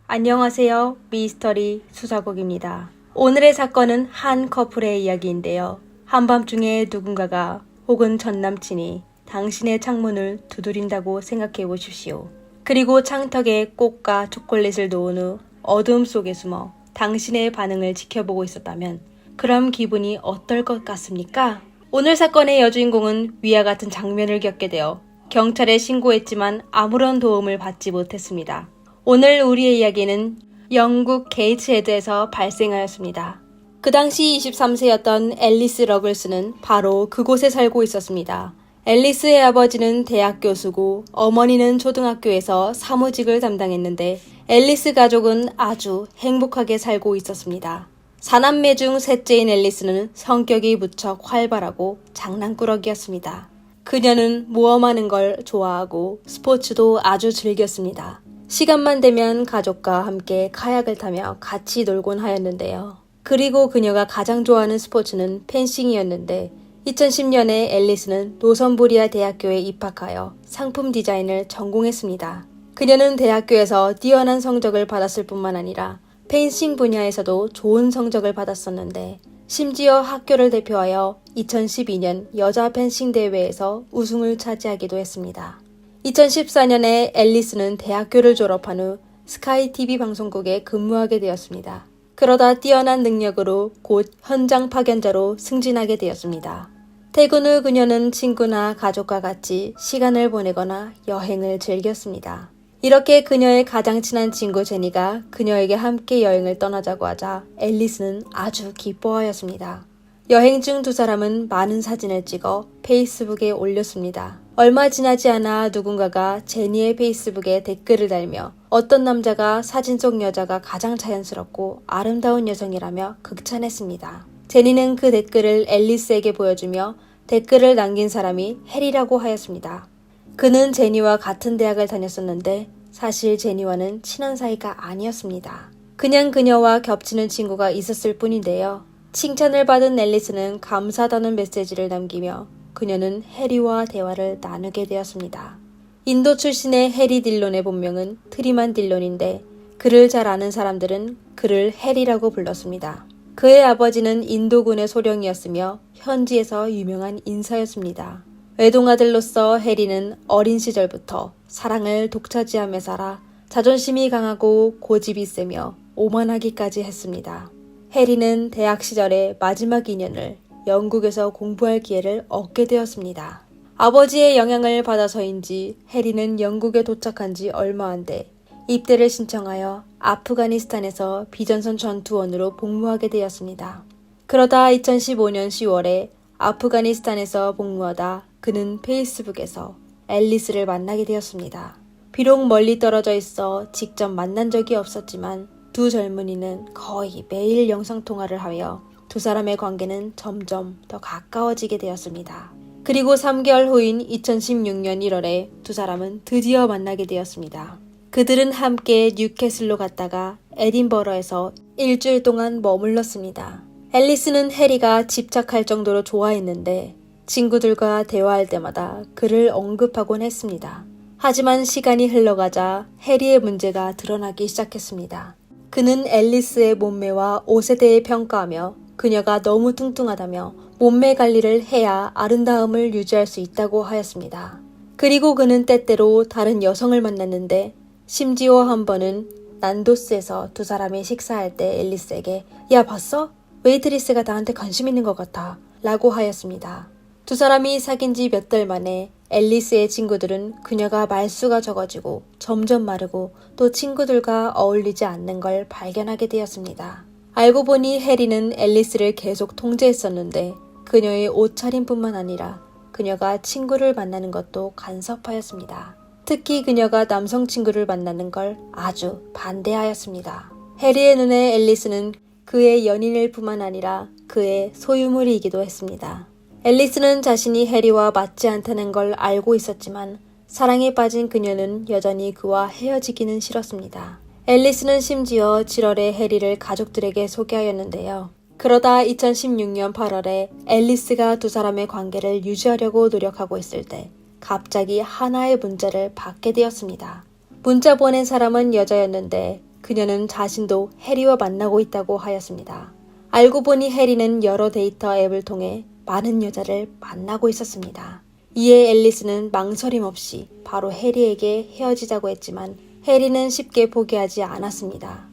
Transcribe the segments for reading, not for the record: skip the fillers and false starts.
안녕하세요. 미스터리 수사곡입니다. 오늘의 사건은 한 커플의 이야기인데요. 한밤중에 누군가가 혹은 전남친이 당신의 창문을 두드린다고 생각해 보십시오. 그리고 창턱에 꽃과 초콜릿을 놓은 후 어두움 속에 숨어 당신의 반응을 지켜보고 있었다면 그럼 기분이 어떨 것 같습니까? 오늘 사건의 여주인공은 위와 같은 장면을 겪게 되어 경찰에 신고했지만 아무런 도움을 받지 못했습니다. 오늘 우리의 이야기는 영국 게이츠헤드에서 발생하였습니다. 그 당시 23세였던 앨리스 러글스는 바로 그곳에 살고 있었습니다. 앨리스의 아버지는 대학 교수고 어머니는 초등학교에서 사무직을 담당했는데 앨리스 가족은 아주 행복하게 살고 있었습니다. 사남매 중 셋째인 앨리스는 성격이 무척 활발하고 장난꾸러기였습니다. 그녀는 모험하는 걸 좋아하고 스포츠도 아주 즐겼습니다. 시간만 되면 가족과 함께 카약을 타며 같이 놀곤 하였는데요. 그리고 그녀가 가장 좋아하는 스포츠는 펜싱이었는데 2010년에 앨리스는 노선부리아 대학교에 입학하여 상품 디자인을 전공했습니다. 그녀는 대학교에서 뛰어난 성적을 받았을 뿐만 아니라 펜싱 분야에서도 좋은 성적을 받았었는데 심지어 학교를 대표하여 2012년 여자 펜싱 대회에서 우승을 차지하기도 했습니다. 2014년에 앨리스는 대학교를 졸업한 후 스카이 TV 방송국에 근무하게 되었습니다. 그러다 뛰어난 능력으로 곧 현장 파견자로 승진하게 되었습니다. 퇴근 후 그녀는 친구나 가족과 같이 시간을 보내거나 여행을 즐겼습니다. 이렇게 그녀의 가장 친한 친구 제니가 그녀에게 함께 여행을 떠나자고 하자 앨리스는 아주 기뻐하였습니다. 여행 중 두 사람은 많은 사진을 찍어 페이스북에 올렸습니다. 얼마 지나지 않아 누군가가 제니의 페이스북에 댓글을 달며 어떤 남자가 사진 속 여자가 가장 자연스럽고 아름다운 여성이라며 극찬했습니다. 제니는 그 댓글을 앨리스에게 보여주며 댓글을 남긴 사람이 해리라고 하였습니다. 그는 제니와 같은 대학을 다녔었는데 사실 제니와는 친한 사이가 아니었습니다. 그냥 그녀와 겹치는 친구가 있었을 뿐인데요. 칭찬을 받은 앨리스는 감사하다는 메시지를 남기며 그녀는 해리와 대화를 나누게 되었습니다. 인도 출신의 해리 딜론의 본명은 트리만 딜론인데 그를 잘 아는 사람들은 그를 해리라고 불렀습니다. 그의 아버지는 인도군의 소령이었으며 현지에서 유명한 인사였습니다. 외동아들로서 해리는 어린 시절부터 사랑을 독차지하며 살아 자존심이 강하고 고집이 세며 오만하기까지 했습니다. 해리는 대학 시절의 마지막 2년을 영국에서 공부할 기회를 얻게 되었습니다. 아버지의 영향을 받아서인지 해리는 영국에 도착한 지 얼마 안 돼 입대를 신청하여 아프가니스탄에서 비전선 전투원으로 복무하게 되었습니다. 그러다 2015년 10월에 아프가니스탄에서 복무하다 그는 페이스북에서 앨리스를 만나게 되었습니다. 비록 멀리 떨어져 있어 직접 만난 적이 없었지만 두 젊은이는 거의 매일 영상통화를 하여 두 사람의 관계는 점점 더 가까워지게 되었습니다. 그리고 3개월 후인 2016년 1월에 두 사람은 드디어 만나게 되었습니다. 그들은 함께 뉴캐슬로 갔다가 에딘버러에서 일주일 동안 머물렀습니다. 앨리스는 해리가 집착할 정도로 좋아했는데 친구들과 대화할 때마다 그를 언급하곤 했습니다. 하지만 시간이 흘러가자 해리의 문제가 드러나기 시작했습니다. 그는 앨리스의 몸매와 옷에 대해 평가하며 그녀가 너무 뚱뚱하다며 몸매 관리를 해야 아름다움을 유지할 수 있다고 하였습니다. 그리고 그는 때때로 다른 여성을 만났는데 심지어 한 번은 난도스에서 두 사람이 식사할 때 앨리스에게 야 봤어? 웨이트리스가 나한테 관심 있는 것 같아 라고 하였습니다. 두 사람이 사귄 지 몇 달 만에 앨리스의 친구들은 그녀가 말수가 적어지고 점점 마르고 또 친구들과 어울리지 않는 걸 발견하게 되었습니다. 알고 보니 해리는 앨리스를 계속 통제했었는데 그녀의 옷차림뿐만 아니라 그녀가 친구를 만나는 것도 간섭하였습니다. 특히 그녀가 남성 친구를 만나는 걸 아주 반대하였습니다. 해리의 눈에 앨리스는 그의 연인일 뿐만 아니라 그의 소유물이기도 했습니다. 앨리스는 자신이 해리와 맞지 않다는 걸 알고 있었지만 사랑에 빠진 그녀는 여전히 그와 헤어지기는 싫었습니다. 앨리스는 심지어 7월에 해리를 가족들에게 소개하였는데요. 그러다 2016년 8월에 앨리스가 두 사람의 관계를 유지하려고 노력하고 있을 때 갑자기 하나의 문자를 받게 되었습니다. 문자 보낸 사람은 여자였는데 그녀는 자신도 해리와 만나고 있다고 하였습니다. 알고 보니 해리는 여러 데이터 앱을 통해 많은 여자를 만나고 있었습니다. 이에 앨리스는 망설임 없이 바로 해리에게 헤어지자고 했지만 해리는 쉽게 포기하지 않았습니다.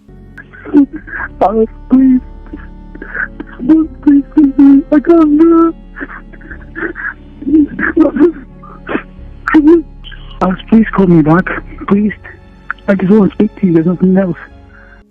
Please, I can't do it. Please call me back, please. I just want to speak to you, there's nothing else.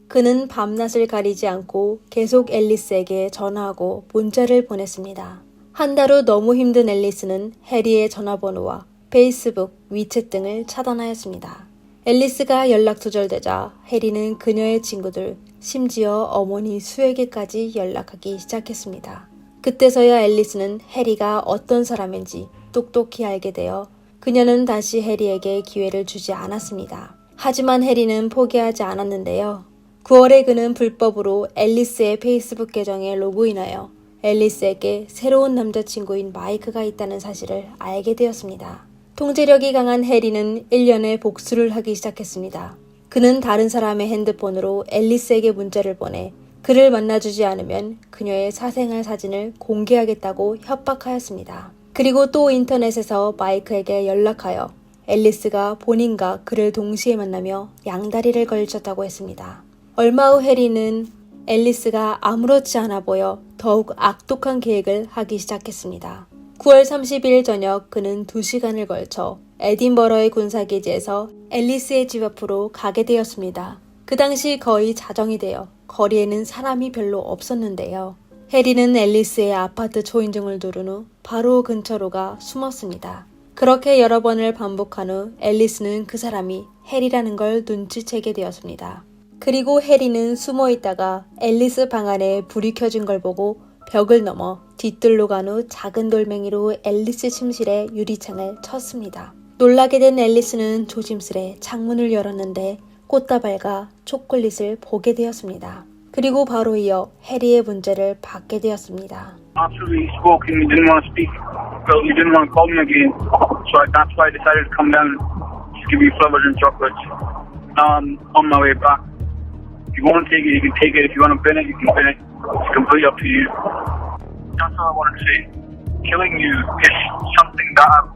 그는 밤낮을 가리지 않고 계속 앨리스에게 전화하고 문자를 보냈습니다. 한 달 후 너무 힘든 앨리스는 해리의 전화번호와 페이스북, 위챗 등을 차단하였습니다. 앨리스가 연락 두절되자 해리는 그녀의 친구들, 심지어 어머니 수에게까지 연락하기 시작했습니다. 그때서야 앨리스는 해리가 어떤 사람인지 똑똑히 알게 되어 그녀는 다시 해리에게 기회를 주지 않았습니다. 하지만 해리는 포기하지 않았는데요. 9월에 그는 불법으로 앨리스의 페이스북 계정에 로그인하여 앨리스에게 새로운 남자친구인 마이크가 있다는 사실을 알게 되었습니다. 통제력이 강한 해리는 1년에 복수를 하기 시작했습니다. 그는 다른 사람의 핸드폰으로 앨리스에게 문자를 보내 그를 만나주지 않으면 그녀의 사생활 사진을 공개하겠다고 협박하였습니다. 그리고 또 인터넷에서 마이크에게 연락하여 앨리스가 본인과 그를 동시에 만나며 양다리를 걸쳤다고 했습니다. 얼마 후 해리는 앨리스가 아무렇지 않아 보여 더욱 악독한 계획을 하기 시작했습니다. 9월 30일 저녁 그는 2시간을 걸쳐 에딘버러의 군사기지에서 앨리스의 집 앞으로 가게 되었습니다. 그 당시 거의 자정이 되어 거리에는 사람이 별로 없었는데요. 해리는 앨리스의 아파트 초인종을 누른 후 바로 근처로 가 숨었습니다. 그렇게 여러 번을 반복한 후 앨리스는 그 사람이 해리라는 걸 눈치채게 되었습니다. 그리고 해리는 숨어 있다가 앨리스 방 안에 불이 켜진 걸 보고 벽을 넘어 뒤뜰로 간 후 작은 돌멩이로 앨리스 침실의 유리창을 쳤습니다. 놀라게 된 앨리스는 조심스레 창문을 열었는데 꽃다발과 초콜릿을 보게 되었습니다. 그리고 바로 이어 해리의 문제를 받게 되었습니다. After we spoke and you didn't want to speak, well, you didn't want to call me again, so that's why I decided to come down to give you flowers and chocolates. Now I'm on my way back. If you want to take it, you can take it. If you want to bin it, you can bin it. It's completely up to you. That's all I want to say. Killing you is something that I've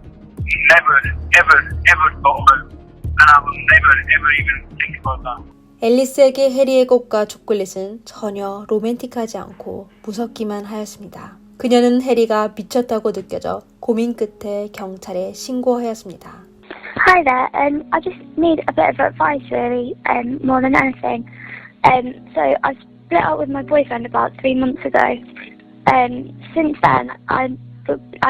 never, ever thought about. And I will never, ever even think about that. 앨리스에게 해리의 꽃과 초콜릿은 전혀 로맨틱하지 않고 무섭기만 하였습니다. 그녀는 해리가 미쳤다고 느껴져 고민 끝에 경찰에 신고하였습니다. Hi there, I just need a bit of advice really, more than anything. So I split up with my boyfriend about 3 months ago. Since then, I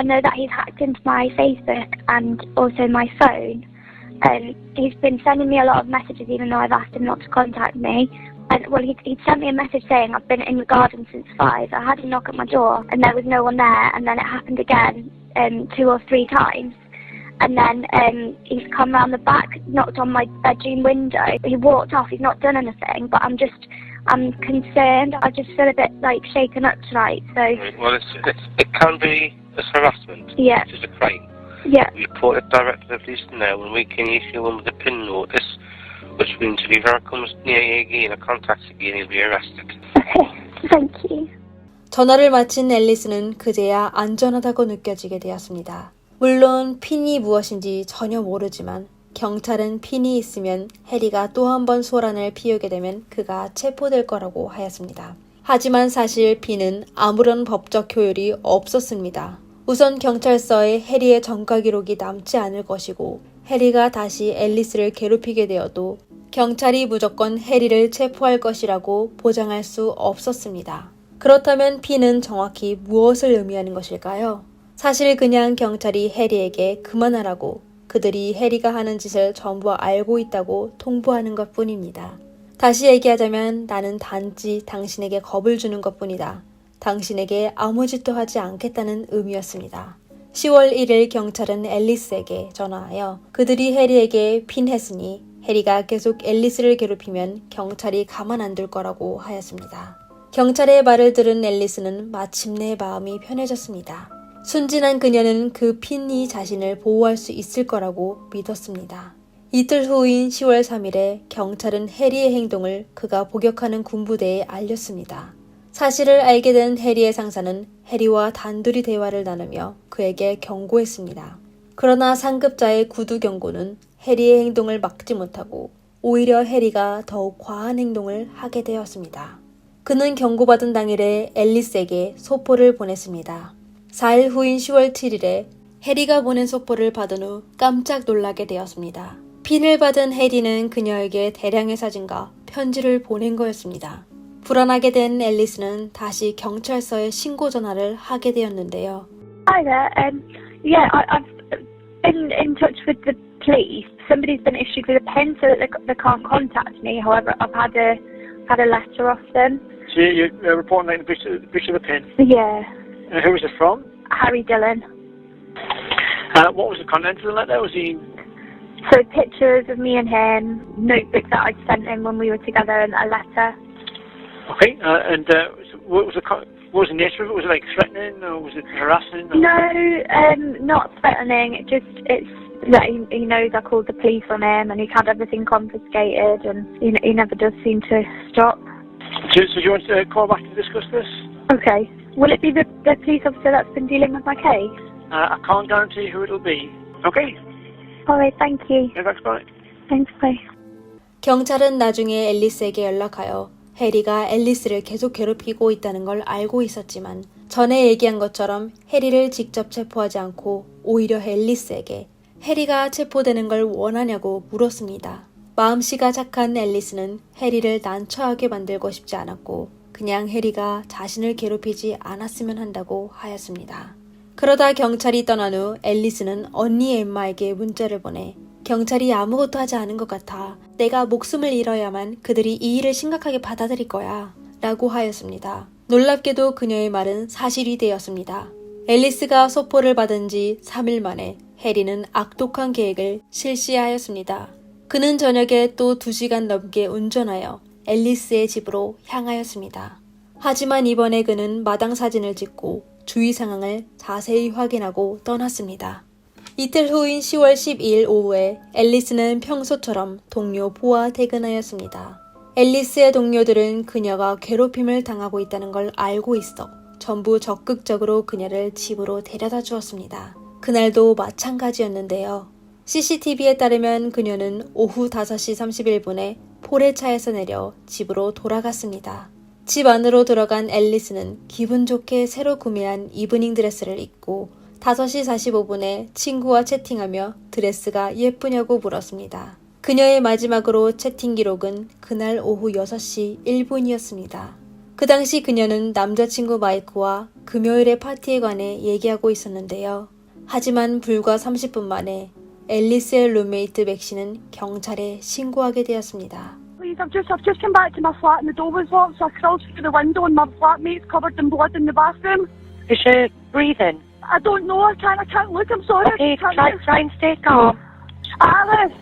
know that he's hacked into my Facebook and also my phone. He's been sending me a lot of messages even though I've asked him not to contact me. And well, he'd sent me a message saying I've been in the garden since 5. I had him knock at my door and there was no one there, and then it happened again 2 or 3 times. And then he's come round the back, knocked on my bedroom window. He walked off, he's not done anything, but I'm concerned. I just feel a bit like shaken up tonight. So well, it can be as harassment. Yeah. Which is a crime. Yeah. We report it directly to the police now, and we can issue one with a PIN notice, which means if he ever comes near you again or contacts you again, he'll be arrested. Okay, thank you. 전화를 마친 앨리스는 그제야 안전하다고 느껴지게 되었습니다. 물론 핀이 무엇인지 전혀 모르지만 경찰은 핀이 있으면 해리가 또 한 번 소란을 피우게 되면 그가 체포될 거라고 하였습니다. 하지만 사실 핀은 아무런 법적 효율이 없었습니다. 우선 경찰서에 해리의 전과 기록이 남지 않을 것이고 해리가 다시 앨리스를 괴롭히게 되어도 경찰이 무조건 해리를 체포할 것이라고 보장할 수 없었습니다. 그렇다면 핀은 정확히 무엇을 의미하는 것일까요? 사실 그냥 경찰이 해리에게 그만하라고 그들이 해리가 하는 짓을 전부 알고 있다고 통보하는 것 뿐입니다. 다시 얘기하자면 나는 단지 당신에게 겁을 주는 것 뿐이다. 당신에게 아무 짓도 하지 않겠다는 의미였습니다. 10월 1일 경찰은 앨리스에게 전화하여 그들이 해리에게 핀했으니 해리가 계속 앨리스를 괴롭히면 경찰이 가만 안 둘 거라고 하였습니다. 경찰의 말을 들은 앨리스는 마침내 마음이 편해졌습니다. 순진한 그녀는 그 핀이 자신을 보호할 수 있을 거라고 믿었습니다. 이틀 후인 10월 3일에 경찰은 해리의 행동을 그가 복역하는 군부대에 알렸습니다. 사실을 알게 된 해리의 상사는 해리와 단둘이 대화를 나누며 그에게 경고했습니다. 그러나 상급자의 구두 경고는 해리의 행동을 막지 못하고 오히려 해리가 더욱 과한 행동을 하게 되었습니다. 그는 경고받은 당일에 앨리스에게 소포를 보냈습니다. 4일 후인 10월 7일에 해리가 보낸 소포를 받은 후 깜짝 놀라게 되었습니다. 핀을 받은 해리는 그녀에게 대량의 사진과 편지를 보낸 거였습니다. 불안하게 된 앨리스는 다시 경찰서에 신고 전화를 하게 되었는데요. Hi there. Yeah, I've been in touch with the police. Somebody's been issued with a pen so that they can't contact me. However, I've had a letter off them. So you're reporting like the breach of the pen. Yeah, Who was it from? Harry Dillon. What was the content of the letter? Was he... So pictures of me and him, notebooks that I'd sent him when we were together, and a letter. Okay, what was the nature of it? Was it like threatening or was it harassing? Or... No, not threatening. It's that he knows I called the police on him, and he's had everything confiscated, and he never does seem to stop. So do you want to call back to discuss this? Okay. Will it be the police officer that's been dealing with my case? I can't guarantee who it'll be. Okay. Alright, thank you. Yeah, thanks, bye. Thanks, bye. 경찰은 나중에 앨리스에게 연락하여 해리가 앨리스를 계속 괴롭히고 있다는 걸 알고 있었지만 전에 얘기한 것처럼 해리를 직접 체포하지 않고 오히려 앨리스에게 해리가 체포되는 걸 원하냐고 물었습니다. 마음씨가 착한 앨리스는 해리를 난처하게 만들고 싶지 않았고 그냥 해리가 자신을 괴롭히지 않았으면 한다고 하였습니다. 그러다 경찰이 떠난 후 앨리스는 언니 엠마에게 문자를 보내 경찰이 아무것도 하지 않은 것 같아. 내가 목숨을 잃어야만 그들이 이 일을 심각하게 받아들일 거야. 라고 하였습니다. 놀랍게도 그녀의 말은 사실이 되었습니다. 앨리스가 소포를 받은 지 3일 만에 해리는 악독한 계획을 실시하였습니다. 그는 저녁에 또 2시간 넘게 운전하여 앨리스의 집으로 향하였습니다. 하지만 이번에 그는 마당 사진을 찍고 주위 상황을 자세히 확인하고 떠났습니다. 이틀 후인 10월 12일 오후에 앨리스는 평소처럼 동료 보와 퇴근하였습니다. 앨리스의 동료들은 그녀가 괴롭힘을 당하고 있다는 걸 알고 있어 전부 적극적으로 그녀를 집으로 데려다 주었습니다. 그날도 마찬가지였는데요. CCTV에 따르면 그녀는 오후 5시 31분에 폴의 차에서 내려 집으로 돌아갔습니다. 집 안으로 들어간 앨리스는 기분 좋게 새로 구매한 이브닝 드레스를 입고 5시 45분에 친구와 채팅하며 드레스가 예쁘냐고 물었습니다. 그녀의 마지막으로 채팅 기록은 그날 오후 6시 1분이었습니다. 그 당시 그녀는 남자친구 마이크와 금요일의 파티에 관해 얘기하고 있었는데요. 하지만 불과 30분 만에 앨리스의 룸메이트 맥시는 경찰에 신고하게 되었습니다. Please, I've just come back to my flat and the door was locked, so I crawled through the window and my flatmate's covered in blood in the bathroom. Is she breathing? I don't know, I can't look, I'm sorry. Okay, I can't try and stay calm. Alice!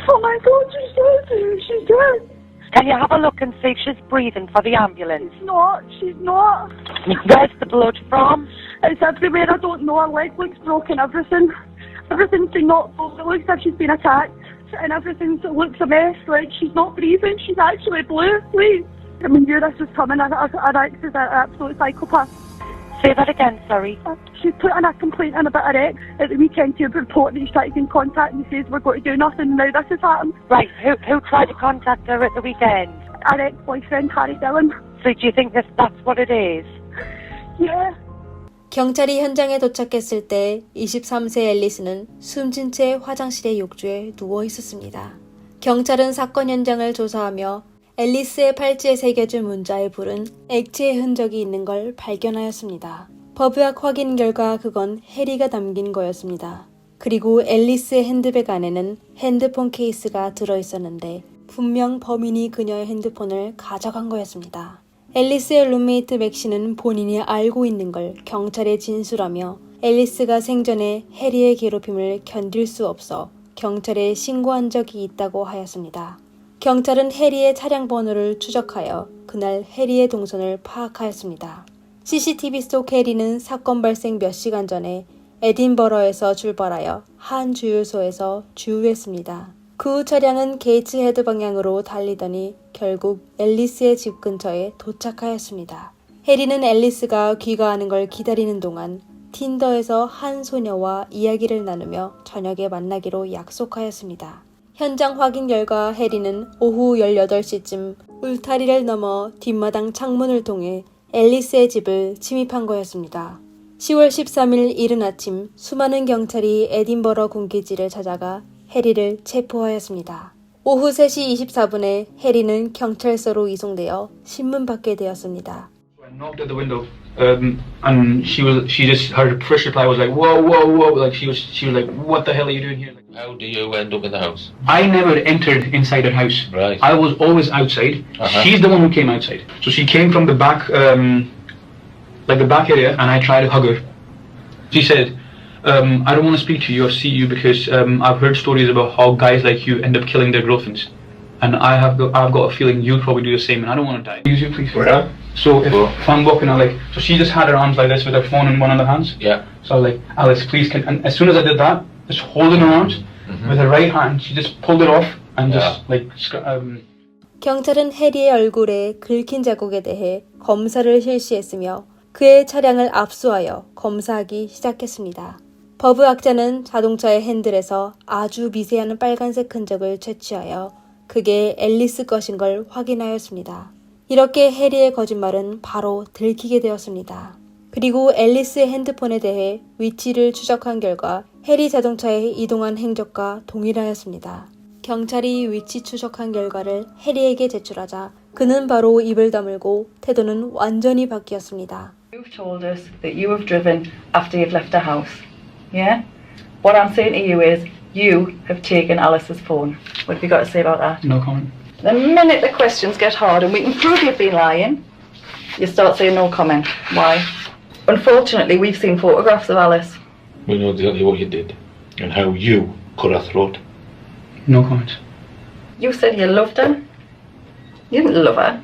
Oh my God, she's dead. Can you have a look and see if she's breathing for the ambulance? She's not. Where's the blood from? It's everywhere, I don't know, her leg looks broken, everything's been knocked over, it looks as if she's been attacked, and everything looks a mess, like she's not breathing, she's actually blue, please. I knew this was coming, an ex is an absolute psychopath. Say that again, sorry. She's put in a complaint in about her ex at the weekend to report that he's tried to get in contact and he says we're going to do nothing, now this has happened. Right, who tried to contact her at the weekend? Our ex-boyfriend, Harry Dillon. So do you think that's what it is? Yeah. 경찰이 현장에 도착했을 때 23세 앨리스는 숨진 채 화장실의 욕조에 누워 있었습니다. 경찰은 사건 현장을 조사하며 앨리스의 팔찌에 새겨진 문자에 부른 액체의 흔적이 있는 걸 발견하였습니다. 법의학 확인 결과 그건 해리가 남긴 거였습니다. 그리고 앨리스의 핸드백 안에는 핸드폰 케이스가 들어있었는데 분명 범인이 그녀의 핸드폰을 가져간 거였습니다. 앨리스의 룸메이트 맥시는 본인이 알고 있는 걸 경찰에 진술하며 앨리스가 생전에 해리의 괴롭힘을 견딜 수 없어 경찰에 신고한 적이 있다고 하였습니다. 경찰은 해리의 차량 번호를 추적하여 그날 해리의 동선을 파악하였습니다. CCTV 속 해리는 사건 발생 몇 시간 전에 에딘버러에서 출발하여 한 주유소에서 주유했습니다. 그 후 차량은 게이츠헤드 방향으로 달리더니 결국 앨리스의 집 근처에 도착하였습니다. 해리는 앨리스가 귀가하는 걸 기다리는 동안 틴더에서 한 소녀와 이야기를 나누며 저녁에 만나기로 약속하였습니다. 현장 확인 결과 해리는 오후 18시쯤 울타리를 넘어 뒷마당 창문을 통해 앨리스의 집을 침입한 거였습니다. 10월 13일 이른 아침 수많은 경찰이 에딘버러 군기지를 찾아가 해리를 체포하였습니다. 오후 3시 24분에 해리는 경찰서로 이송되어 신문받게 되었습니다. I knocked at the window, and her first reply was like, whoa, whoa, whoa, like she was like, what the hell are you doing here? Like, How do you end up in the house? I never entered inside her house. Right. I was always outside. She's the one who came outside. So she came from the back, like the back area, and I tried to hug her. She said, I don't want to speak to you or see you because I've heard stories about how guys like you end up killing their girlfriends. And I've got a feeling you'll probably do the same, and I don't want to die. Use you, please. Yeah. So if I'm walking out, like, so she just had her arms like this with her phone in one of the hands. Yeah. So I was like, Alice, please, and as soon as I did that, just holding her arms with her right hand, she just pulled it off and just like. 경찰은 해리의 얼굴에 긁힌 자국에 대해 검사를 실시했으며 그의 차량을 압수하여 검사하기 시작했습니다. 법의학자는 자동차의 핸들에서 아주 미세한 빨간색 흔적을 채취하여 그게 앨리스 것인 걸 확인하였습니다. 이렇게 해리의 거짓말은 바로 들키게 되었습니다. 그리고 앨리스의 핸드폰에 대해 위치를 추적한 결과 해리 자동차에 이동한 행적과 동일하였습니다. 경찰이 위치 추적한 결과를 해리에게 제출하자 그는 바로 입을 다물고 태도는 완전히 바뀌었습니다. You've told us that you have driven after you've left the house. Yeah? What I'm saying to you is you have taken Alice's phone. What have you got to say about that? No comment. The minute the questions get hard and we can prove you've been lying, you start saying no comment. Why? Unfortunately, we've seen photographs of Alice. We know exactly what you did and how you cut her throat. No comment. You said you loved her. You didn't love her.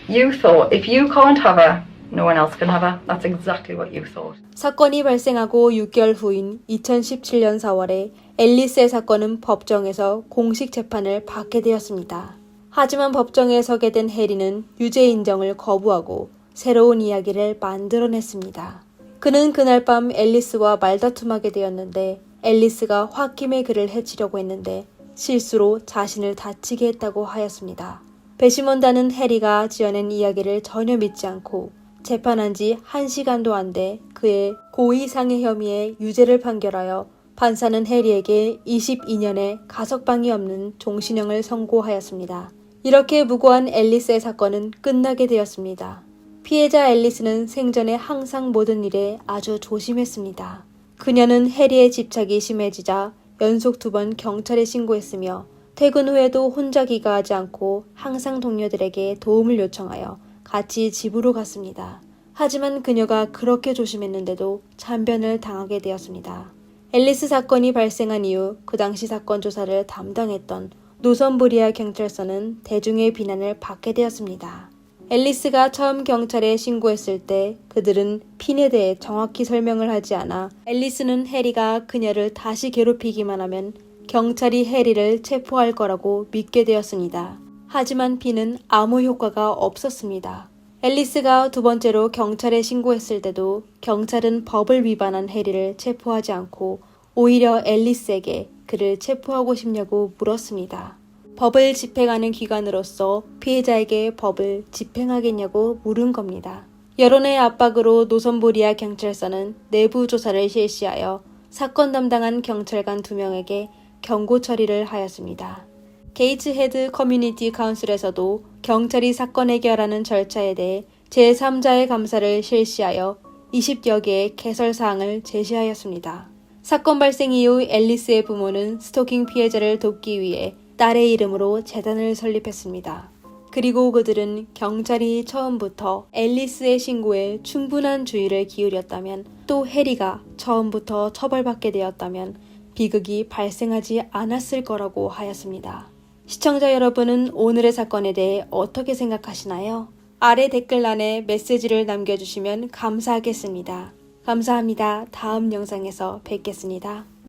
You thought if you can't have her, no one else can have her. That's exactly what you thought. 사건이 발생하고 6개월 후인 2017년 4월에 앨리스의 사건은 법정에서 공식 재판을 받게 되었습니다. 하지만 법정에 서게 된 해리는 유죄 인정을 거부하고 새로운 이야기를 만들어냈습니다. 그는 그날 밤 앨리스와 말다툼하게 되었는데 앨리스가 홧김에 그를 해치려고 했는데 실수로 자신을 다치게 했다고 하였습니다. 배심원단은 해리가 지어낸 이야기를 전혀 믿지 않고 재판한 지 1시간도 안 돼 그의 고의상해 혐의에 유죄를 판결하여 판사는 해리에게 22년의 가석방이 없는 종신형을 선고하였습니다. 이렇게 무고한 앨리스의 사건은 끝나게 되었습니다. 피해자 앨리스는 생전에 항상 모든 일에 아주 조심했습니다. 그녀는 해리의 집착이 심해지자 연속 2번 경찰에 신고했으며 퇴근 후에도 혼자 귀가하지 않고 항상 동료들에게 도움을 요청하여 같이 집으로 갔습니다. 하지만 그녀가 그렇게 조심했는데도 참변을 당하게 되었습니다. 앨리스 사건이 발생한 이후 그 당시 사건 조사를 담당했던 노선부리아 경찰서는 대중의 비난을 받게 되었습니다. 앨리스가 처음 경찰에 신고했을 때 그들은 핀에 대해 정확히 설명을 하지 않아 앨리스는 해리가 그녀를 다시 괴롭히기만 하면 경찰이 해리를 체포할 거라고 믿게 되었습니다. 하지만 핀은 아무 효과가 없었습니다. 앨리스가 2번째로 경찰에 신고했을 때도 경찰은 법을 위반한 해리를 체포하지 않고 오히려 앨리스에게 그를 체포하고 싶냐고 물었습니다. 법을 집행하는 기관으로서 피해자에게 법을 집행하겠냐고 물은 겁니다. 여론의 압박으로 노선부리아 경찰서는 내부 조사를 실시하여 사건 담당한 경찰관 2명에게 경고 처리를 하였습니다. 게이츠헤드 커뮤니티 카운슬에서도 경찰이 사건 해결하는 절차에 대해 제3자의 감사를 실시하여 20여 개의 개설사항을 제시하였습니다. 사건 발생 이후 앨리스의 부모는 스토킹 피해자를 돕기 위해 딸의 이름으로 재단을 설립했습니다. 그리고 그들은 경찰이 처음부터 앨리스의 신고에 충분한 주의를 기울였다면 또 해리가 처음부터 처벌받게 되었다면 비극이 발생하지 않았을 거라고 하였습니다. 시청자 여러분은 오늘의 사건에 대해 어떻게 생각하시나요? 아래 댓글란에 메시지를 남겨주시면 감사하겠습니다. 감사합니다. 다음 영상에서 뵙겠습니다.